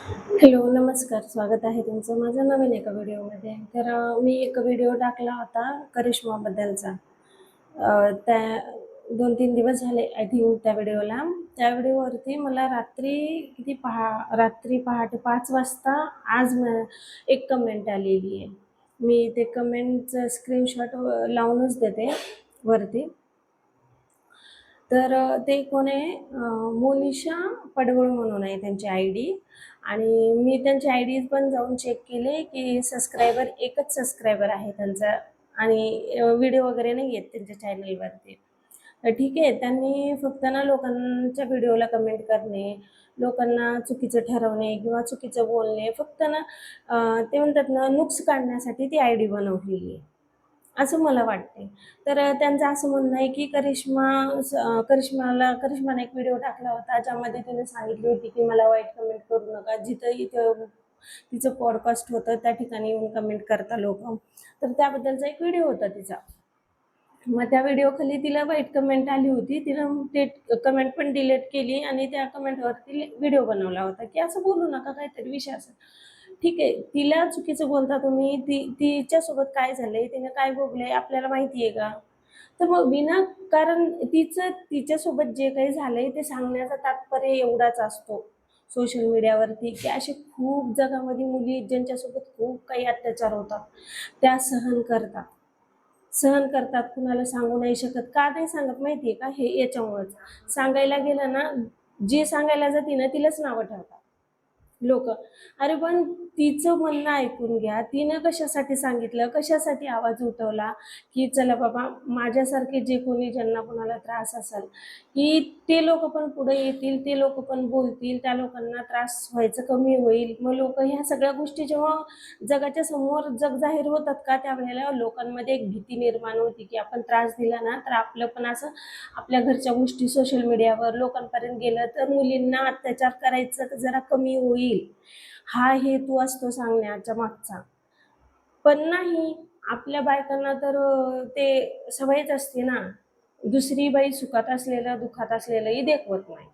Hello, नमस्कार. स्वागत आहे तुमचं माझ्या नवीन एका व्हिडिओमध्ये. तर मी एक व्हिडिओ टाकला होता करिश्माबद्दलचा. त्या 2-3 दिवस झाले आय थिंक त्या व्हिडिओला. त्या व्हिडिओवरती मला रात्री पहाटे 5 वाजता आज एक कमेंट आलेली आहे. मी ते कमेंटचं स्क्रीनशॉट लावूनच देते वरती. तर ते कोण आहे, मोनिशा पडवळ म्हणून आहे त्यांची आयडी. आणि मी त्यांची आयडी पण जाऊन चेक केले की एकच सबस्क्रायबर आहे त्यांचा. आणि व्हिडिओ वगैरे नाही आहेत त्यांच्या चॅनलवरती. तर ठीक आहे, त्यांनी फक्त ना लोकांच्या व्हिडिओला कमेंट करणे, लोकांना चुकीचं ठरवणे किंवा चुकीचं बोलणे, फक्त ना ते म्हणतात ना नुक्स काढण्यासाठी ती आयडी बनवलेली आहे, असं मला वाटते. तर त्यांचं असं म्हणणं आहे की करिश्माने एक व्हिडिओ टाकला होता ज्यामध्ये तिने सांगितली होती की मला वाईट कमेंट करू नका. इथं तिचं पॉडकास्ट होतं त्या ठिकाणी येऊन कमेंट करता लोक. तर त्याबद्दलचा एक व्हिडिओ होता तिचा. मग त्या व्हिडिओ खाली तिला वाईट कमेंट आली होती. तिनं ते कमेंट पण डिलीट केली आणि त्या कमेंटवरती व्हिडिओ बनवला होता की असं बोलू नका, काहीतरी विषय असेल. ठीक आहे, तिला चुकीचं बोलता तुम्ही. तिच्यासोबत काय झालंय, तिने काय भोगलंय आपल्याला माहिती आहे का? तर मग विनाकारण तिच्यासोबत जे काही झालंय ते सांगण्याचा तात्पर्य एवढाच असतो सोशल मीडियावरती, की असे खूप जगामध्ये मुली ज्यांच्यासोबत खूप काही अत्याचार होतात त्या सहन करतात. कुणाला सांगू नाही शकत. का नाही सांगत माहितीये का? हे याच्यामुळेच. सांगायला गेलं ना, जी सांगायला जाते ना तिलाच नावं ठेवतात लोक. अरे पण तिचं म्हणणं ऐकून घ्या. तिनं कशासाठी सांगितलं, कशासाठी आवाज उठवला, की चला बाबा माझ्यासारखे जे कोणी ज्यांना कोणाला त्रास असेल, की ते लोक पण पुढे येतील, ते लोक पण बोलतील, त्या लोकांना त्रास व्हायचं कमी होईल. मग लोक ह्या सगळ्या गोष्टी जेव्हा जगाच्या समोर जगजाहीर होतात का, त्यावेळेला लोकांमध्ये एक भीती निर्माण होती की आपण त्रास दिला ना तर आपलं पण असं आपल्या घरच्या गोष्टी सोशल मीडियावर लोकांपर्यंत गेलं तर मुलींना अत्याचार करायचं जरा कमी होईल, हा हेतू असतो सांगण्याच्या मागचा. पण नाही, आपल्या बायकांना तर ते सवयच असते ना, दुसरी बाई सुखात असलेलं दुःखात असलेलंही देखवत नाही.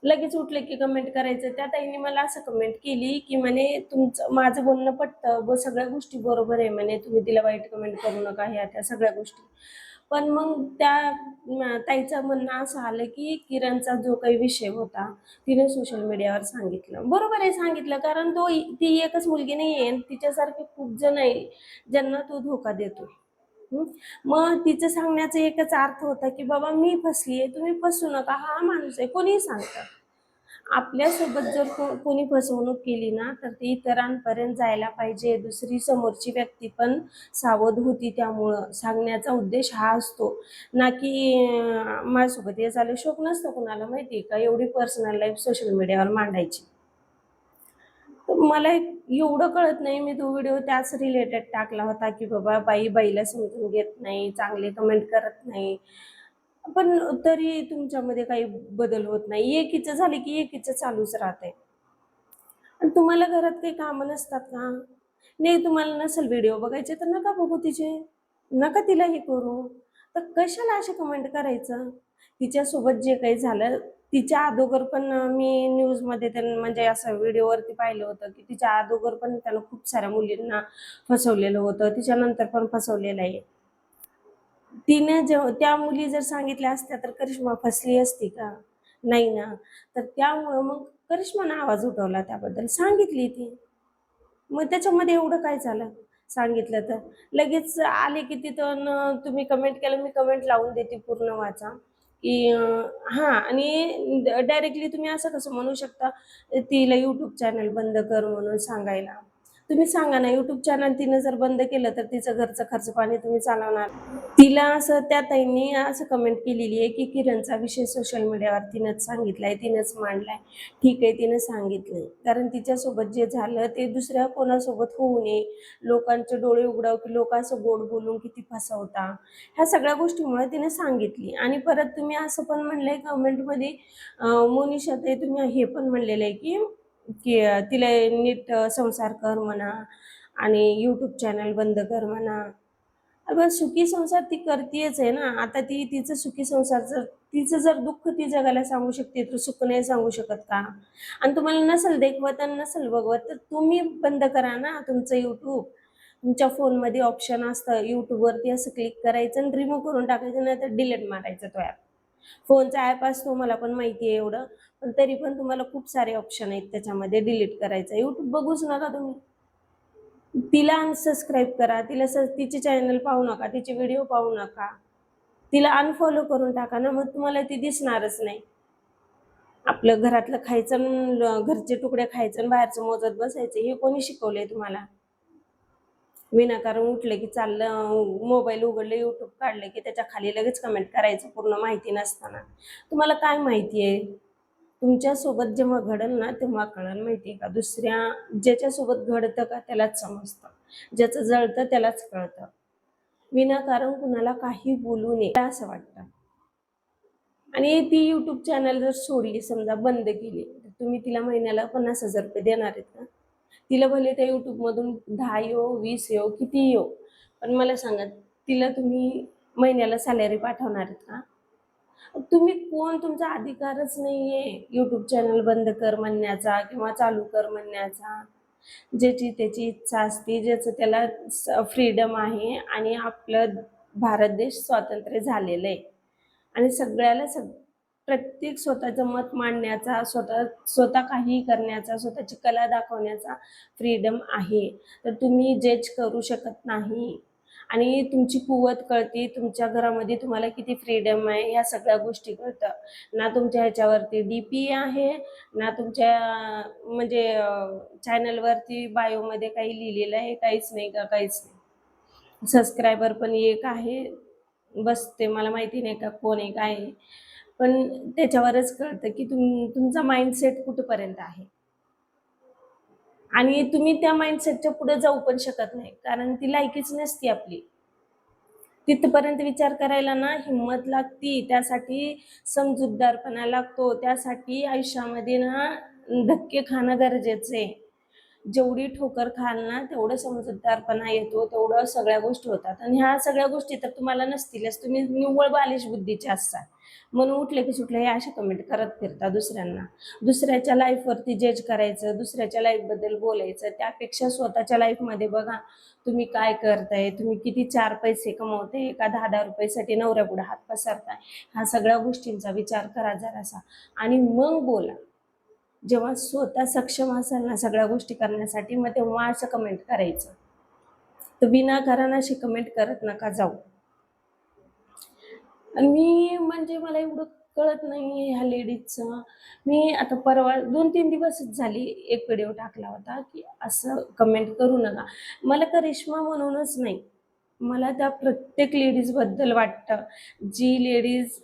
लगेच उठले की कमेंट करायचं. त्या ताईंनी मला असं कमेंट केली की म्हणे तुमचं माझं बोलणं पटतं व सगळ्या गोष्टी बरोबर आहे म्हणे, तुम्ही तिला वाईट कमेंट करू नका, ह्या त्या सगळ्या गोष्टी. पण मग त्या ताईचं म्हणणं असं आलं की किरणचा जो काही विषय होता तिने सोशल मीडियावर सांगितलं. बरोबर आहे, सांगितलं, कारण ती एकच मुलगी नाही आहे, तिच्यासारखे खूप जण आहे ज्यांना तो धोका देतो. मग तिचं सांगण्याचा एकच अर्थ होता की बाबा मी फसली आहे, तुम्ही फसू नका. हा माणूस आहे, कोणीही सांगतं. आपल्यासोबत जर कोणी फसवणूक केली ना तर ती इतरांपर्यंत जायला पाहिजे. दुसरी समोरची व्यक्ती पण सावध होती. त्यामुळं सांगण्याचा उद्देश हा असतो ना की माझ्यासोबत हे झालं. शोक नसतं कुणाला माहिती का एवढी पर्सनल लाईफ सोशल मीडियावर मांडायची. मला एवढं कळत नाही, मी तो व्हिडिओ त्याच रिलेटेड टाकला होता की बाबा बाई बाईला समजून घेत नाही, चांगले कमेंट करत नाही, पण तरी तुमच्यामध्ये काही बदल होत नाही. एकीचं झाले की एकीचं चालूच राहतंय. आणि तुम्हाला घरात काही कामं नसतात का? नाही, तुम्हाला नसेल व्हिडिओ बघायचे तर नका बघू तिचे, नका तिला हे करू. तर कशाला असे कमेंट करायचं? तिच्यासोबत जे काही झालं, तिच्या अगोदर पण मी न्यूजमध्ये म्हणजे असं व्हिडिओवरती पाहिलं होतं की तिच्या अगोदर पण त्यानं खूप साऱ्या मुलींना फसवलेलं होतं. तिच्यानंतर पण फसवलेलं आहे. तिने त्या मुली जर सांगितल्या असत्या तर करिश्मा फसली असती का? नाही ना. तर त्यामुळं मग करिश्मानं आवाज उठवला, त्याबद्दल सांगितली ती. मग त्याच्यामध्ये एवढं काय झालं? सांगितलं तर. लगेच आले की तिथून तुम्ही कमेंट केलं, मी कमेंट लावून देते पूर्ण वाचा, की हां, आणि डायरेक्टली तुम्ही असं कसं म्हणू शकता, तिला YouTube चॅनल बंद कर म्हणून सांगायला. तुम्ही सांगा ना, YouTube चॅनल तिनं जर बंद केलं तर तिचं घरचं खर्च पाणी तुम्ही चालवणार. तिला असं त्या ताईंनी असं कमेंट केलेली आहे की किरणचा विषय सोशल मीडियावर तिनंच सांगितलाय, तिनंच मांडलाय. ठीक आहे, तिनं सांगितलंय, कारण तिच्यासोबत जे झालं ते दुसऱ्या कोणासोबत होऊ नये. लोकांचे डोळे उघडाव की लोक असं गोड बोलून किती फसवता, ह्या सगळ्या गोष्टीमुळे तिने सांगितली. आणि परत तुम्ही असं पण म्हणलंय कमेंटमध्ये, मोनिशा ताई, तुम्ही हे पण म्हणलेलं आहे की की तिला नीट संसार कर म्हणा आणि यूट्यूब चॅनल बंद कर म्हणा. अगं सुखी संसार ती करतीयच आहे ना. आता तिचं सुखी संसार जर तिचं जर दुःख ती जगाला सांगू शकते तर सुख नाही सांगू शकत का? आणि तुम्हाला नसेल देखवत आणि नसेल बघवत तर तुम्ही बंद करा ना तुमचं YouTube. तुमच्या फोनमध्ये ऑप्शन असतं YouTubeवरती असं क्लिक करायचं आणि रिमूव्ह करून टाकायचं, नाही तर डिलीट मारायचं तो ॲप. फोनचा ॲप असतो मला पण माहिती आहे एवढं, पण तरी पण तुम्हाला खूप सारे ऑप्शन आहेत त्याच्यामध्ये डिलीट करायचं. YouTube बघूच नका तुम्ही. तिला अनसबस्क्राईब करा, तिचे चॅनल पाहू नका, तिचे व्हिडिओ पाहू नका. तिला अनफॉलो करून टाका ना, मग तुम्हाला ती दिसणारच नाही. आपलं घरातलं खायचं घरचे तुकडे खायचं आणि बाहेरचं मोजत बसायचं, हे कोणी शिकवलंय तुम्हाला? विनाकारण उठलं की चाललं, मोबाईल उघडलं, YouTube काढलं की त्याच्या खाली लगेच कमेंट करायचं पूर्ण माहिती नसताना. तुम्हाला काय माहिती आहे? तुमच्यासोबत जेव्हा घडेल ना तेव्हा कळेल, माहिती आहे का? ज्याच्यासोबत घडतं का त्यालाच समजतं, ज्याचं जळतं त्यालाच कळतं. विनाकारण कुणाला काही बोलू नये असं वाटतं. आणि ती YouTube चॅनल जर सोडली, समजा बंद केली, तर तुम्ही तिला महिन्याला 50,000 रुपये देणार आहेत का? तिला भले त्या YouTubeमधून 10 येवो, 20 येवो, कितीही येवो, पण मला सांगा, तिला तुम्ही महिन्याला सॅलरी पाठवणार आहेत का? तुम्ही कोण? तुमचा अधिकारच नाहीये YouTube चॅनल बंद कर म्हणण्याचा किंवा चालू कर म्हणण्याचा. ज्याची त्याची इच्छा असते, ज्याचं त्याला फ्रीडम आहे आणि आपलं भारत देश स्वातंत्र्य झालेलं आहे. आणि सगळ्याला प्रत्येक स्वतःचं मत मांडण्याचा, स्वतः काहीही करण्याचा, स्वतःची कला दाखवण्याचा फ्रीडम आहे. तर तुम्ही जज करू शकत नाही. आणि तुमची कुवत कळते, तुमच्या घरामध्ये तुम्हाला किती फ्रीडम आहे ह्या सगळ्या गोष्टी कळतं. ना तुमच्या ह्याच्यावरती DP आहे, ना तुमच्या म्हणजे चॅनलवरती बायोमध्ये काही लिहिलेलं आहे, काहीच नाही का, काहीच नाही. सबस्क्रायबर पण एक आहे, बस ते मला माहिती नाही का कोण आहे, काय आहे. पण त्याच्यावरच कळतं की तुमचा माइंडसेट कुठपर्यंत आहे. आणि तुम्ही त्या माइंडसेटच्या पुढे जाऊ पण शकत नाही, कारण ती लायकीच नसती आपली. तिथपर्यंत विचार करायला ना हिंमत लागती, त्यासाठी समजूतदारपणा लागतो, त्यासाठी आयुष्यामध्ये ना धक्के खाणं गरजेचं आहे. जेवढी ठोकर खाल ना तेवढं समजूतदारपणा येतो, तेवढं सगळ्या गोष्टी होतात. आणि ह्या सगळ्या गोष्टी तर तुम्हाला नसतीलच, तुम्ही निव्वळ बालिश बुद्धीचे असता. म्हणून उठले की सुटले हे अशा कमेंट करत फिरता दुसऱ्यांना. दुसऱ्याच्या लाईफवरती जज करायचं, दुसऱ्याच्या लाईफबद्दल बोलायचं, त्यापेक्षा स्वतःच्या लाईफमध्ये बघा तुम्ही काय करताय, तुम्ही किती 4 पैसे कमवताय, का 10-10 रुपयासाठी नवऱ्यापुढे हात पसरताय, ह्या सगळ्या गोष्टींचा विचार करा जरासा आणि मग बोला. जेव्हा स्वतः सक्षम असाल ना सगळ्या गोष्टी करण्यासाठी, मग तेव्हा असं कमेंट करायचं. तर विनाकारण अशी कमेंट करत नका जाऊ. आणि मी म्हणजे मला एवढं कळत नाही ह्या लेडीजचं. मी आता परवा 2-3 दिवसच झाली एक व्हिडिओ टाकला होता की असं कमेंट करू नका. मला करिश्मा म्हणूनच नाही, मला त्या प्रत्येक लेडीजबद्दल वाटतं, जी लेडीज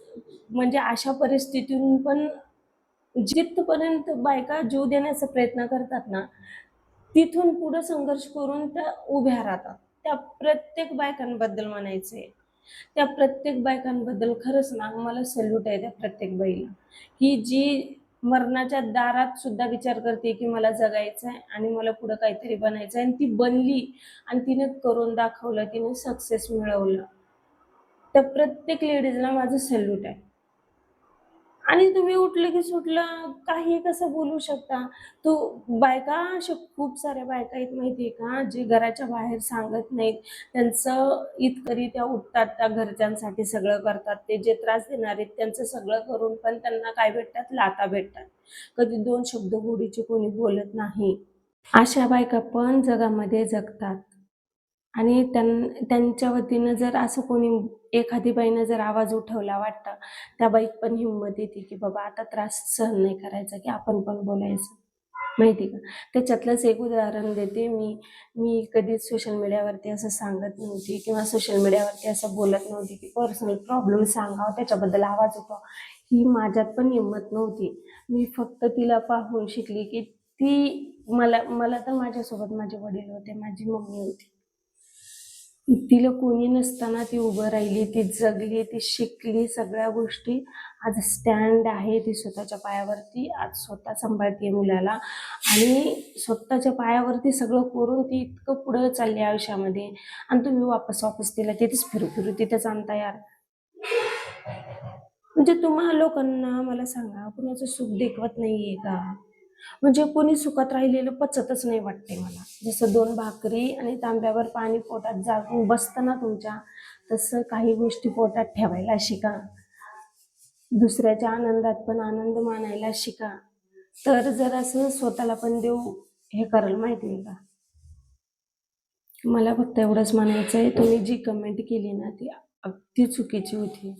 म्हणजे अशा परिस्थितीतून पण जिथपर्यंत बायका जीव देण्याचा प्रयत्न करतात ना, तिथून पुढे संघर्ष करून त्या उभ्या राहतात. त्या प्रत्येक बायकांबद्दल म्हणायचंय. त्या प्रत्येक बायकांबद्दल खरंच ना मला सॅल्यूट आहे त्या प्रत्येक बाईला, की जी मरणाच्या दारात सुद्धा विचार करते की मला जगायचं आहे आणि मला पुढं काहीतरी बनायचं आहे, आणि ती बनली आणि तिने करून दाखवलं, तिने सक्सेस मिळवलं. त्या प्रत्येक लेडीजला माझं सॅल्यूट आहे. आणि तुम्ही उठलं की सुटलं काही कसं बोलू शकता? तो बायका अशा खूप साऱ्या बायका आहेत माहिती आहे का, जे घराच्या बाहेर सांगत नाहीत. त्यांचं इतकरित्या उठतात, त्या घरच्यांसाठी सगळं करतात. ते जे त्रास देणार आहेत त्यांचं सगळं करून पण त्यांना काय भेटतात? लाथा भेटतात. कधी 2 शब्द गोडीचे कोणी बोलत नाही. अशा बायका पण जगामध्ये जगतात. आणि त्यांच्या वतीनं जर असं कोणी एखादी बाईनं जर आवाज उठवला वाटतं, त्या बाईत पण हिंमत येते की बाबा आता त्रास सहन नाही करायचा, की आपण पण बोलायचं. माहिती का? त्याच्यातलंच एक उदाहरण देते मी. मी कधीच सोशल मीडियावरती असं सांगत नव्हती किंवा सोशल मीडियावरती असं बोलत नव्हती की पर्सनल प्रॉब्लेम सांगावं, त्याच्याबद्दल आवाज उठवावा. ही माझ्यात पण हिंमत नव्हती. मी फक्त तिला पाहून शिकली की ती मला मला तर माझ्यासोबत माझे वडील होते, माझी मम्मी होती. तिला कोणी नसताना ती उभं राहिली, ती जगली, ती शिकली सगळ्या गोष्टी. आज स्टँड आहे ती स्वतःच्या पायावरती, आज स्वतः सांभाळते मुलाला आणि स्वतःच्या पायावरती सगळं करून ती इतकं पुढं चालली आयुष्यामध्ये. आणि तुम्ही वापस तिला तिथेच फिरू तिथेच आणता यार. म्हणजे तुम्हा लोकांना मला सांगा, कुणाचं सुख देखवत नाहीये का? म्हणजे कोणी सुखात राहिलेलं पचतच नाही वाटते मला. जसं 2 भाकरी आणि तांब्यावर पाणी पोटात जाऊन बसतं ना तुमच्या, तसं काही गोष्टी पोटात ठेवायला शिका. दुसऱ्याच्या आनंदात पण आनंद मानायला शिका. तर जरासं स्वतःला पण देव हे करेल माहिती आहे का? मला फक्त एवढंच म्हणायचं आहे, तुम्ही जी कमेंट केली ना ती अगदी चुकीची होती.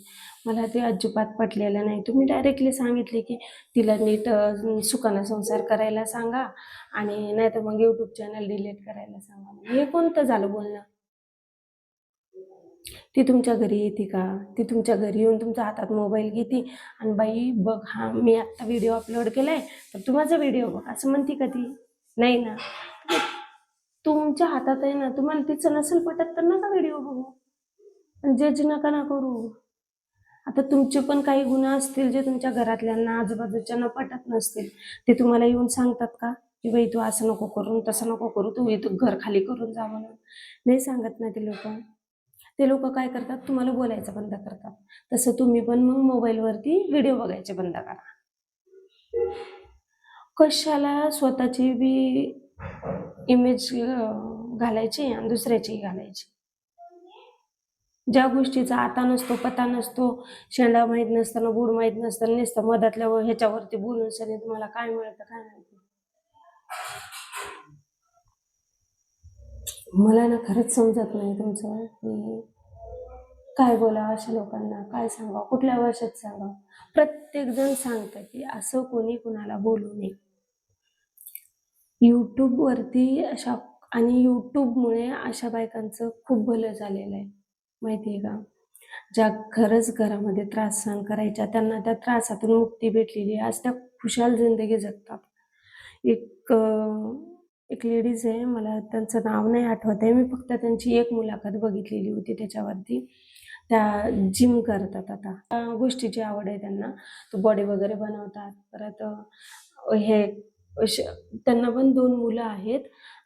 मला ते अजिबात पटलेलं नाही. तुम्ही डायरेक्टली सांगितले की तिला नीट सुखानं संसार करायला सांगा आणि नाहीतर मग YouTube चॅनल डिलीट करायला सांगा. हे कोणतं झालं बोलणं? ती तुमच्या घरी येते का? ती तुमच्या घरी येऊन तुमच्या हातात मोबाईल घेते आणि बाई बघ हा मी आत्ता व्हिडिओ अपलोड केलाय, तर तू माझा व्हिडिओ बघ असं म्हणते का ती? नाही ना. तुमच्या हातात आहे ना, तुम्हाला तिचं नसेल पटत तर नका व्हिडिओ बघू आणि जज नका ना करू. आता तुमचे पण काही गुन्हे असतील जे तुमच्या घरातल्यांना आजूबाजूच्यांना पटत नसतील, ते तुम्हाला येऊन सांगतात का की बाई तू असं नको करू तसं नको करू, तू इथं घर खाली करून जा म्हणून? नाही सांगत ना ते लोक. ते लोक काय करतात, तुम्हाला बोलायचं बंद करतात. तसं तुम्ही पण मग मोबाईलवरती व्हिडिओ बघायचे बंद करा. कशाला स्वतःची बी इमेज घालायची आणि दुसऱ्याची घालायची. ज्या गोष्टीचा आता नसतो, पता नसतो, शेंडा माहीत नसताना बूड माहीत नसताना नुसतं मधातल्या ह्याच्यावरती बोलून सनी तुम्हाला काय मिळतं काय माहिती. मला ना खरंच समजत नाही तुमचं की काय बोलावं अशा लोकांना, काय सांगावं, कुठल्या भाषेत सांगावं. प्रत्येक जण सांगतं की असं कोणी कुणाला बोलू नये. यूट्यूबवरती अशा आणि यूट्यूबमुळे अशा बायकांचं खूप भलं झालेलं आहे माहिती आहे का? ज्या खरंच घरामध्ये त्रास सहन करायच्या, त्यांना त्या त्रासातून मुक्ती भेटलेली आहे. आज त्या खुशाल जिंदगी जगतात. एक एक लेडीज आहे, मला त्यांचं नाव नाही आठवत आहे. मी फक्त त्यांची एक मुलाखत बघितलेली होती त्याच्यावरती. त्या जिम करतात आता. त्या गोष्टीची आवड आहे त्यांना. तो बॉडी वगैरे बनवतात. परत हे त्यांना पण 2 मुलं आहेत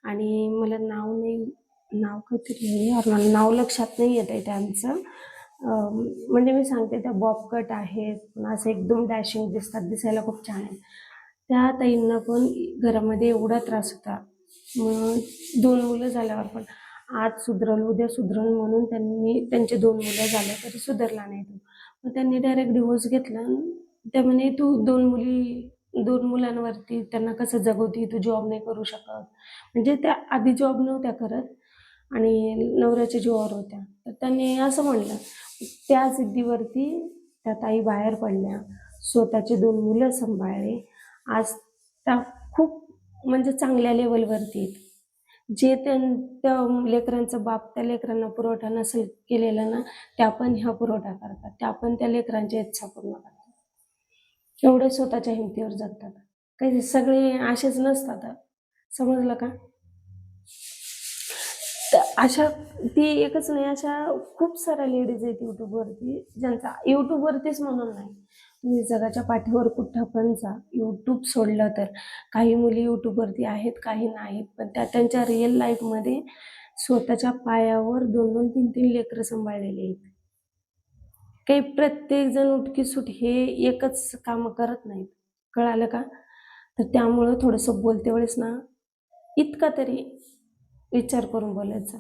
आणि मला नाव काहीतरी आहे यार, मला नाव लक्षात नाही येत आहे त्यांचं. म्हणजे मी सांगते त्या बॉब कट आहेत, पण असं एकदम डॅशिंग दिसतात, दिसायला खूप छान आहेत. त्या ताईंना पण घरामध्ये एवढा त्रास होता. मग 2 मुलं झाल्यावर पण आज सुधरल, उद्या सुधरल म्हणून त्यांचे 2 मुलं झाले तरी सुधारला नाही तो. मग त्यांनी डायरेक्ट डिव्होर्स घेतला. त्या म्हणे तू 2 मुलांवरती त्यांना कसं जगवती, तू जॉब नाही करू शकत. म्हणजे त्या आधी जॉब नव्हत्या करत आणि नवऱ्याच्या जीवावर होत्या. तर त्यांनी असं म्हणलं. त्या जिद्दीवरती त्या ताई बाहेर पडल्या, स्वतःचे 2 मुलं सांभाळले. आज त्या खूप म्हणजे चांगल्या लेवलवरती आहेत. जे त्या लेकरांचा बाप त्या लेकरांना पुरवठा नसेल केलेला ना, त्या पण ह्या पुरवठा करतात. त्या पण त्या लेकरांच्या इच्छा पूर्ण करतात. एवढे स्वतःच्या हिमतीवर जगतात. काही सगळे असेच नसतात. समजलं का? अशा ती एकच नाही, अशा खूप साऱ्या लेडीज आहेत यूट्यूबवरती, ज्यांचा यूट्यूबवरतीच म्हणून नाही, तुम्ही जगाच्या पाठीवर कुठं पण जा, यूट्यूब सोडलं तर. काही मुली यूट्यूबवरती आहेत, काही नाहीत, पण त्या त्यांच्या रिअल लाईफमध्ये स्वतःच्या पायावर 2-2, 3-3 लेकरं सांभाळलेली आहेत. काही प्रत्येक जण उठकी-सुट हे एकच कामं करत नाहीत. कळालं का? तर त्यामुळं थोडंसं बोलते वेळेस ना, इतका तरी विचार करून बोलायचा.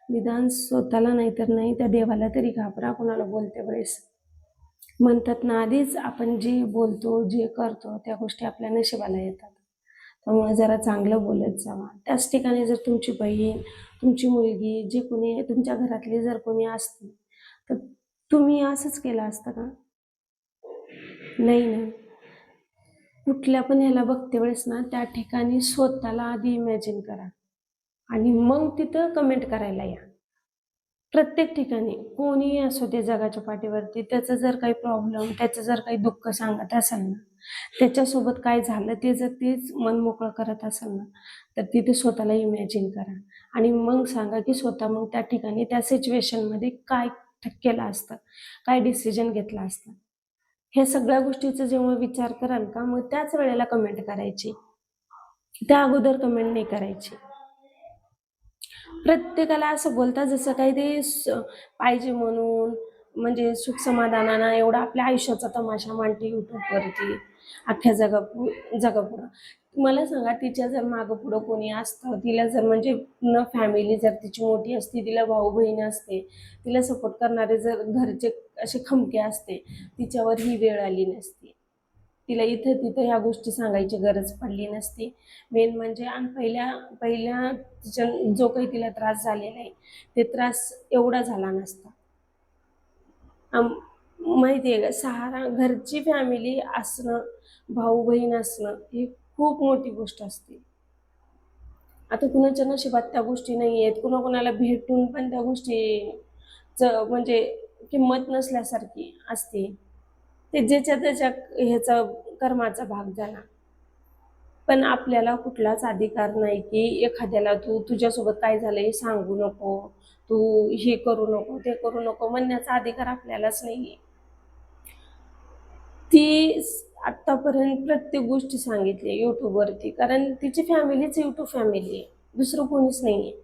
निदान स्वतःला नाही तर नाही, त्या देवाला तरी घाबरा कोणाला बोलते वेळेस. म्हणतात ना, आधीच आपण जे बोलतो, जे करतो त्या गोष्टी आपल्या नशिबाला येतात. त्यामुळे जरा चांगलं बोलत जावा. त्याच ठिकाणी जर तुमची बहीण, तुमची मुलगी, जे कोणी तुमच्या घरातले जर कोणी असतील, तर तुम्ही असंच केलं असतं का? नाही ना. कुठल्या पण ह्याला बघते वेळेस ना, त्या ठिकाणी स्वतःला आधी इमॅजिन करा आणि मग तिथं कमेंट करायला या. प्रत्येक ठिकाणी कोणीही असो ते जगाच्या पाठीवरती, त्याचं जर काही प्रॉब्लेम, त्याचं जर काही दुःख सांगत असेल ना, त्याच्यासोबत काय झालं ते जर तेच मन मोकळं करत असेल ना, तर तिथे स्वतःला इमॅजिन करा आणि मग सांगा की स्वतः मग त्या ठिकाणी त्या सिच्युएशनमध्ये काय केलं असतं, काय डिसिजन घेतला असतं. ह्या सगळ्या गोष्टीचा जेव्हा विचार कराल का, मग त्याच वेळेला कमेंट करायची. त्या अगोदर कमेंट नाही करायची. प्रत्येकाला असं बोलतात जसं काही ते पाहिजे म्हणून, म्हणजे सुख समाधानानं एवढा आपल्या आयुष्याचा तमाशा मांडते यूट्यूबवरती अख्ख्या जगापुढं. मला सांगा, तिच्या जर मागं पुढं कोणी असतं, तिला जर म्हणजे पूर्ण फॅमिली जर तिची मोठी असती, तिला भाऊ बहीण असते, तिला सपोर्ट करणारे जर घरचे असे खमके असते, तिच्यावर ही वेळ आली नसती. तिला इथं तिथं ह्या गोष्टी सांगायची गरज पडली नसती. मेन म्हणजे आणि पहिल्या पहिल्या तिच्या जो काही तिला त्रास झालेला आहे, ते त्रास एवढा झाला नसता. माहिती आहे का, सहारा घरची फॅमिली असणं, भाऊ बहीण असणं ही खूप मोठी गोष्ट असते. आता कुणाच्या नशिबात त्या गोष्टी नाही आहेत, कुणाकुणाला भेटून पण त्या गोष्टी म्हणजे किंमत नसल्यासारखी असते. ते ज्याच्या त्याच्या ह्याचा कर्माचा भाग झाला. पण आपल्याला कुठलाच अधिकार नाही की एखाद्याला तू तुझ्यासोबत काय झालंय हे सांगू नको, तू हे करू नको, ते करू नको म्हणण्याचा अधिकार आपल्यालाच नाहीये. ती आतापर्यंत प्रत्येक गोष्टी सांगितली युट्यूबवरती, कारण तिची फॅमिलीच युट्यूब फॅमिली आहे, दुसरं कोणीच नाहीये.